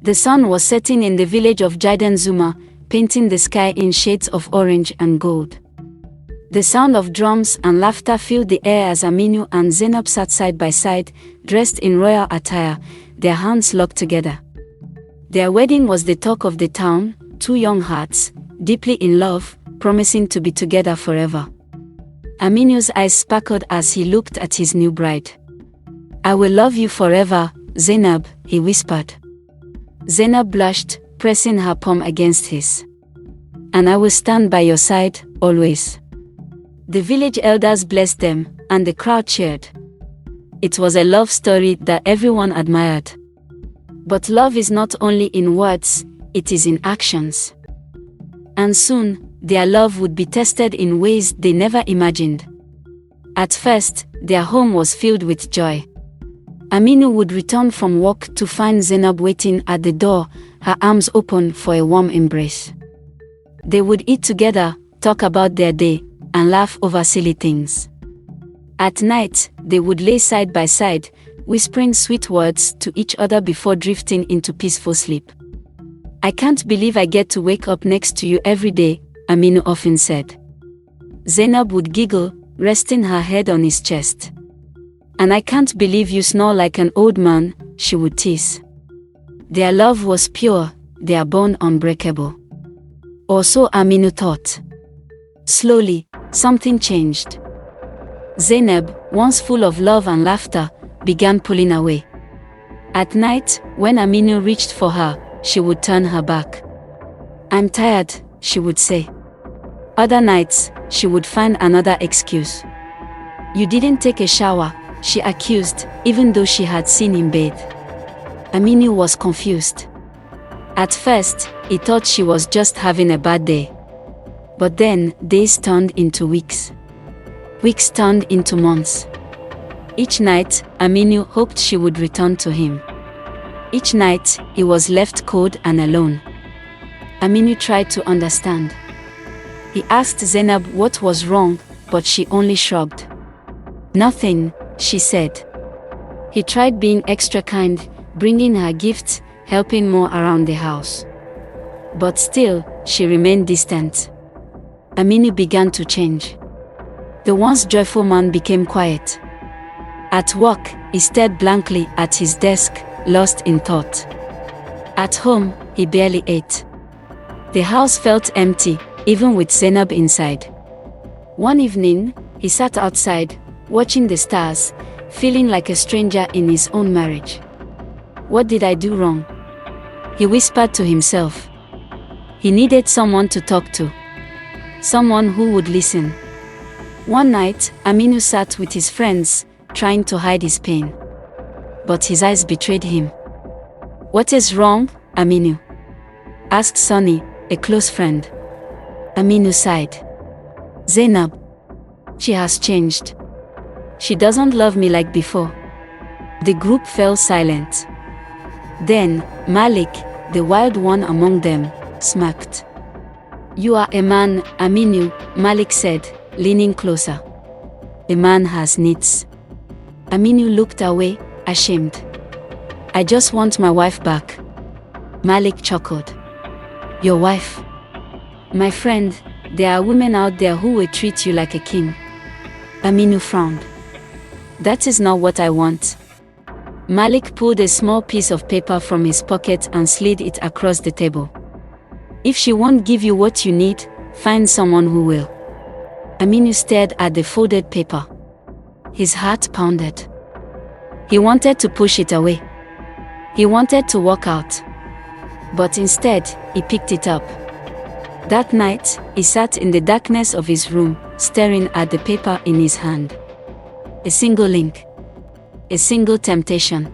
The sun was setting in the village of Jiden Zuma, painting the sky in shades of orange and gold. The sound of drums and laughter filled the air as Aminu and Zainab sat side by side, dressed in royal attire, their hands locked together. Their wedding was the talk of the town, two young hearts, deeply in love, promising to be together forever. Aminu's eyes sparkled as he looked at his new bride. "I will love you forever, Zainab," he whispered. Zainab blushed, pressing her palm against his. "And I will stand by your side, always." The village elders blessed them, and the crowd cheered. It was a love story that everyone admired. But love is not only in words, it is in actions. And soon, their love would be tested in ways they never imagined. At first, their home was filled with joy. Aminu would return from work to find Zainab waiting at the door, her arms open for a warm embrace. They would eat together, talk about their day, and laugh over silly things. At night, they would lay side by side, whispering sweet words to each other before drifting into peaceful sleep. "I can't believe I get to wake up next to you every day," Aminu often said. Zainab would giggle, resting her head on his chest. "And I can't believe you snore like an old man," she would tease. Their love was pure, their bond unbreakable. Or so Aminu thought. Slowly, something changed. Zainab, once full of love and laughter, began pulling away. At night, when Aminu reached for her, she would turn her back. "I'm tired," she would say. Other nights, she would find another excuse. "You didn't take a shower," she accused, even though she had seen him bathe. Aminu was confused. At first, he thought she was just having a bad day. But then, days turned into weeks. Weeks turned into months. Each night, Aminu hoped she would return to him. Each night, he was left cold and alone. Aminu tried to understand. He asked Zainab what was wrong, but she only shrugged. "Nothing," she said. He tried being extra kind, bringing her gifts, helping more around the house. But still, she remained distant. Aminu began to change. The once joyful man became quiet. At work, he stared blankly at his desk, lost in thought. At home, he barely ate. The house felt empty, even with Zainab inside. One evening, he sat outside, watching the stars, feeling like a stranger in his own marriage. "What did I do wrong?" he whispered to himself. He needed someone to talk to. Someone who would listen. One night, Aminu sat with his friends, trying to hide his pain. But his eyes betrayed him. "What is wrong, Aminu?" asked Sonny, a close friend. Aminu sighed. "Zainab. She has changed. She doesn't love me like before." The group fell silent. Then, Malik, the wild one among them, smirked. "You are a man, Aminu," Malik said, leaning closer. "A man has needs." Aminu looked away, ashamed. "I just want my wife back." Malik chuckled. "Your wife?" "My friend, there are women out there who will treat you like a king." Aminu frowned. "That is not what I want." Malik pulled a small piece of paper from his pocket and slid it across the table. "If she won't give you what you need, find someone who will." Aminu stared at the folded paper. His heart pounded. He wanted to push it away. He wanted to walk out. But instead, he picked it up. That night, he sat in the darkness of his room, staring at the paper in his hand. A single link. A single temptation.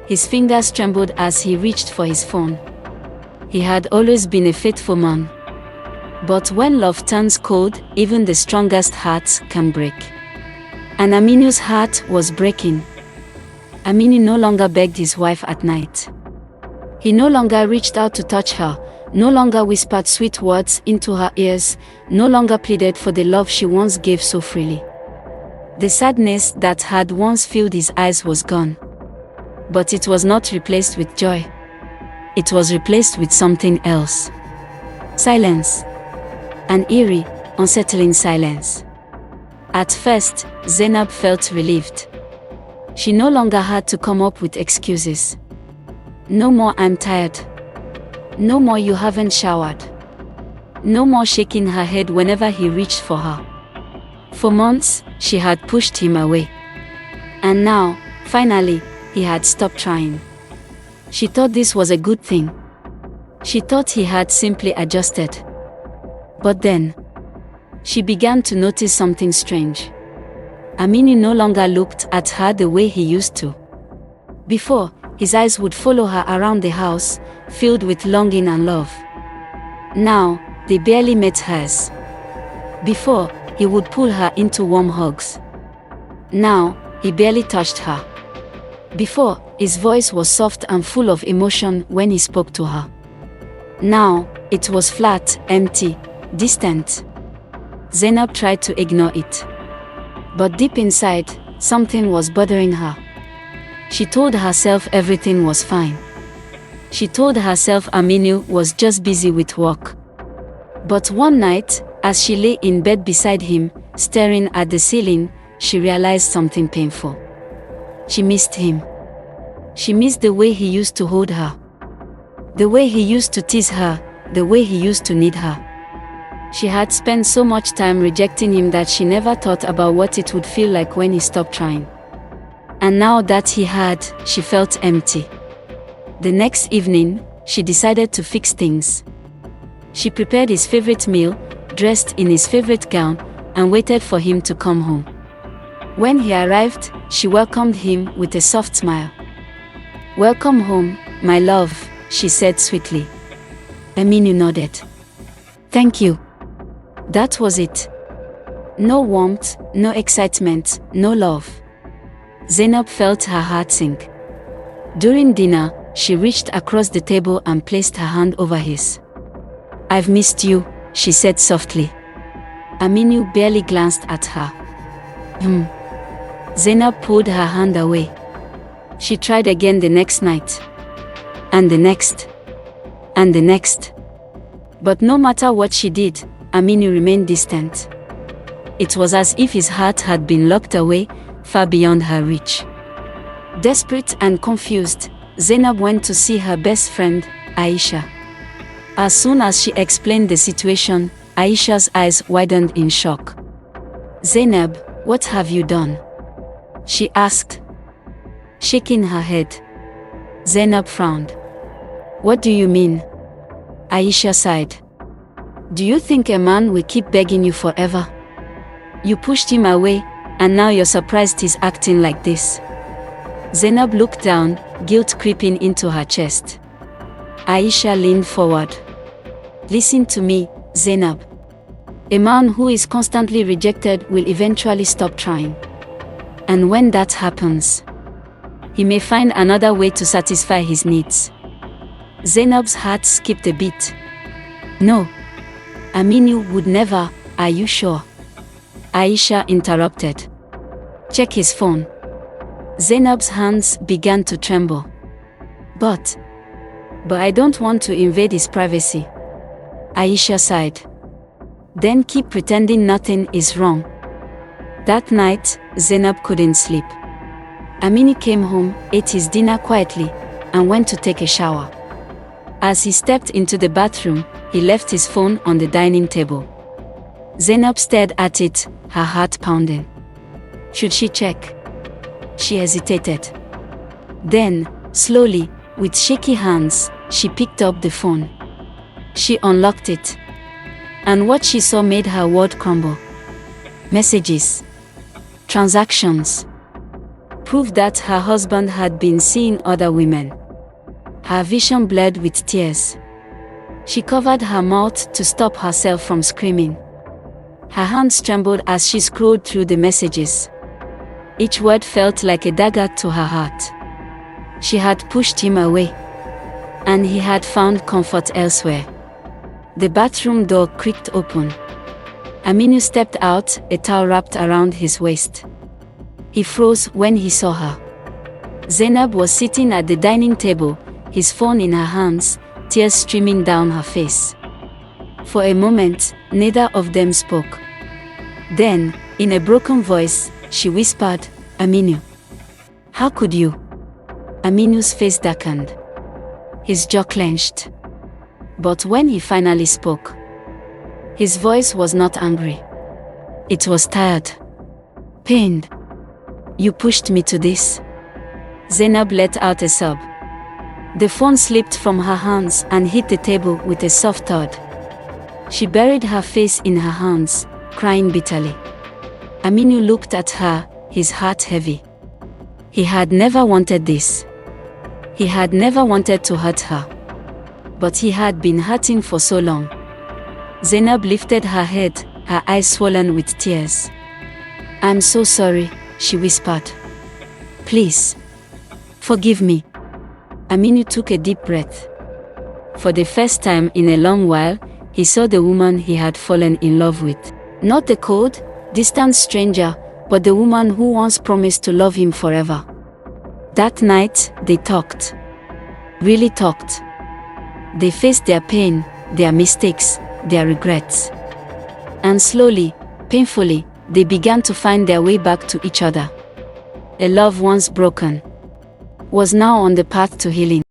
His fingers trembled as he reached for his phone. He had always been a faithful man. But when love turns cold, even the strongest hearts can break. And Aminu's heart was breaking. Aminu no longer begged his wife at night. He no longer reached out to touch her, no longer whispered sweet words into her ears, no longer pleaded for the love she once gave so freely. The sadness that had once filled his eyes was gone. But it was not replaced with joy. it was replaced with something else. Silence. An eerie, unsettling silence. At first, Zainab felt relieved. She no longer had to come up with excuses. No more "I'm tired." No more "you haven't showered." No more shaking her head whenever he reached for her. For months, she had pushed him away. And now, finally, he had stopped trying. She thought this was a good thing. She thought he had simply adjusted. But then, she began to notice something strange. Aminu no longer looked at her the way he used to. Before, his eyes would follow her around the house, filled with longing and love. Now, they barely met hers. Before, he would pull her into warm hugs. Now, he barely touched her. Before, his voice was soft and full of emotion when he spoke to her. Now, it was flat, empty, distant. Zainab tried to ignore it. But deep inside, something was bothering her. She told herself everything was fine. She told herself Aminu was just busy with work. But one night, as she lay in bed beside him, staring at the ceiling, she realized something painful. She missed him. She missed the way he used to hold her. The way he used to tease her, the way he used to need her. She had spent so much time rejecting him that she never thought about what it would feel like when he stopped trying. And now that he had, she felt empty. The next evening, she decided to fix things. She prepared his favorite meal, dressed in his favorite gown, and waited for him to come home. When he arrived, she welcomed him with a soft smile. "Welcome home, my love," she said sweetly. Aminu nodded. "Thank you." That was it. No warmth, no excitement, no love. Zainab felt her heart sink. During dinner, she reached across the table and placed her hand over his. "I've missed you," she said softly. Aminu barely glanced at her. Zainab pulled her hand away. She tried again the next night. And the next. And the next. But no matter what she did, Aminu remained distant. It was as if his heart had been locked away, far beyond her reach. Desperate and confused, Zainab went to see her best friend, Aisha. As soon as she explained the situation, Aisha's eyes widened in shock. "Zainab, what have you done?" she asked, shaking her head. Zainab frowned. "What do you mean?" Aisha sighed. "Do you think a man will keep begging you forever? You pushed him away, and now you're surprised he's acting like this." Zainab looked down, guilt creeping into her chest. Aisha leaned forward. "Listen to me, Zainab. A man who is constantly rejected will eventually stop trying. And when that happens, he may find another way to satisfy his needs." Zainab's heart skipped a beat. "No. Aminu would never, are you sure?" Aisha interrupted. "Check his phone." Zainab's hands began to tremble. But I don't want to invade his privacy." Aisha sighed. "Then keep pretending nothing is wrong." That night, Zainab couldn't sleep. Aminu came home, ate his dinner quietly, and went to take a shower. As he stepped into the bathroom, he left his phone on the dining table. Zainab stared at it, her heart pounding. Should she check? She hesitated. Then, slowly, with shaky hands, she picked up the phone. She unlocked it. And what she saw made her world crumble. Messages. Transactions. Proof that her husband had been seeing other women. Her vision blurred with tears. She covered her mouth to stop herself from screaming. Her hands trembled as she scrolled through the messages. Each word felt like a dagger to her heart. She had pushed him away. And he had found comfort elsewhere. The bathroom door creaked open. Aminu stepped out, a towel wrapped around his waist. He froze when he saw her. Zainab was sitting at the dining table, his phone in her hands, tears streaming down her face. For a moment, neither of them spoke. Then, in a broken voice, she whispered, "Aminu. How could you?" Aminu's face darkened. His jaw clenched. But when he finally spoke, his voice was not angry. It was tired. Pained. "You pushed me to this." Zainab let out a sob. The phone slipped from her hands and hit the table with a soft thud. She buried her face in her hands, crying bitterly. Aminu looked at her, his heart heavy. He had never wanted this. He had never wanted to hurt her. But he had been hurting for so long. Zainab lifted her head, her eyes swollen with tears. "I'm so sorry," she whispered. "Please. Forgive me." Aminu took a deep breath. For the first time in a long while, he saw the woman he had fallen in love with. Not the cold, distant stranger, but the woman who once promised to love him forever. That night, they talked. Really talked. They faced their pain, their mistakes, their regrets. And slowly, painfully, they began to find their way back to each other. A love once broken was now on the path to healing.